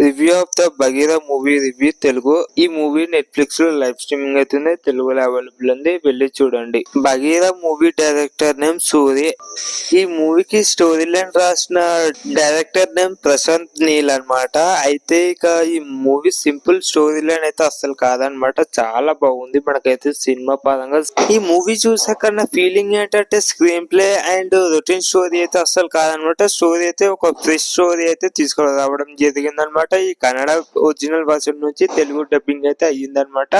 Review of the Bagheera movie review Telugu. ఈ movie Netflix లో live streaming అవుతుంది, తెలుగులో అవైలబుల్ ఉంది, వెళ్ళి చూడండి. Bagheera movie director name Suri. ఈ మూవీకి స్టోరీ లైన్ రాసిన డైరెక్టర్ నేమ్ ప్రశాంత్ నీల్ అన్నమాట. అయితే ఇక ఈ మూవీ సింపుల్ స్టోరీ లైన్ అయితే అస్సలు కాదనమాట, చాలా బాగుంది మనకైతే సినిమా పరంగా. ఈ మూవీ చూసాక నా ఫీలింగ్ ఏంటంటే screen play and routine story అయితే అస్సలు కాదనమాట. స్టోరీ అయితే ఒక ఫ్రెష్ స్టోరీ అయితే తీసుకురావడం జరిగిందనమాట. ఈ కన్నడ ఒరిజినల్ వర్షన్ నుంచి తెలుగు డబ్బింగ్ అయితే అయ్యిందనమాట.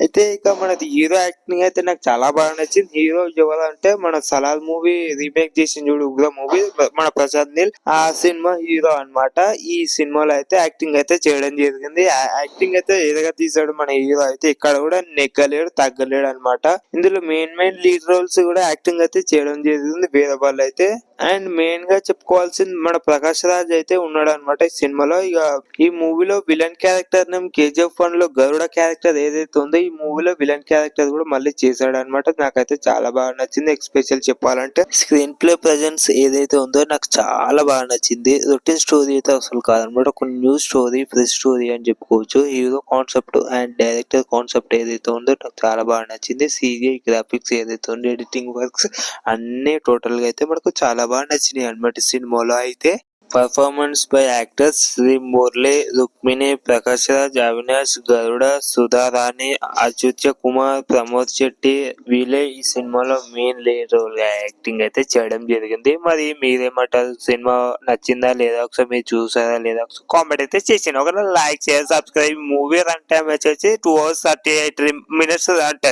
అయితే ఇక మనది హీరో యాక్టింగ్ అయితే నాకు చాలా బాగా నచ్చింది. హీరో ఎవరు అంటే మన సలార్ మూవీ రీమేక్ చేసిన చూడు ఉగ్ర మూవీ, మన ప్రసాద్ నీల్, ఆ సినిమా హీరో అన్నమాట. ఈ సినిమాలో అయితే యాక్టింగ్ అయితే చేయడం జరిగింది. యాక్టింగ్ అయితే ఏదైనా తీసాడు మన హీరో అయితే ఇక్కడ కూడా నెగ్గలేడు తగ్గలేడు అన్నమాట. ఇందులో మెయిన్ లీడ్ రోల్స్ కూడా యాక్టింగ్ అయితే చేయడం జరిగింది వేరే వాళ్ళు అయితే. అండ్ మెయిన్ గా చెప్పుకోవాల్సింది మన ప్రకాష్ రాజ్ అయితే ఉన్నాడు అనమాట ఈ సినిమాలో. ఇక ఈ మూవీలో విలన్ క్యారెక్టర్ నేమ్ KGF 1 లో గరుడ క్యారెక్టర్ ఏదైతే ఉందో ఈ మూవీలో విలన్ క్యారెక్టర్ కూడా మళ్ళీ చేశాడు అనమాట. నాకైతే చాలా బాగా నచ్చింది. ఎక్స్పెషల్ చెప్పాలంటే స్క్రీన్ ప్లే ప్రెజెన్స్ ఏదైతే ఉందో నాకు చాలా బాగా నచ్చింది. రొటీన్ స్టోరీ అయితే అసలు కాదనమాట, ఒక న్యూ స్టోరీ, ఫ్రెష్ స్టోరీ అని చెప్పుకోవచ్చు. Hero concept and director concept ఏదైతే ఉందో నాకు చాలా బాగా నచ్చింది. CGI గ్రాఫిక్స్ ఏదైతే ఉందో, ఎడిటింగ్ వర్క్స్ అన్ని టోటల్ గా అయితే మనకు చాలా బాగా నచ్చినాయి అన్నమాట సినిమాలో అయితే. Performance by actors Sri Murali, Rukmini, Prakash Raj, Avinash, Garuda, Sudharani, Achyuth Kumar, Pramod Shetty వీళ్ళే ఈ సినిమాలో మెయిన్ లీడ్ రోల్ గా యాక్టింగ్ అయితే చేయడం జరిగింది. మరి మీరేమంటారు? సినిమా నచ్చిందా లేదా, ఒకసారి మీరు చూసారా లేదా, ఒకసారి కామెంట్ అయితే చేసిన ఒక like share subscribe. Movie run time వచ్చేసి 2 hours 38 minutes రన్ టైం.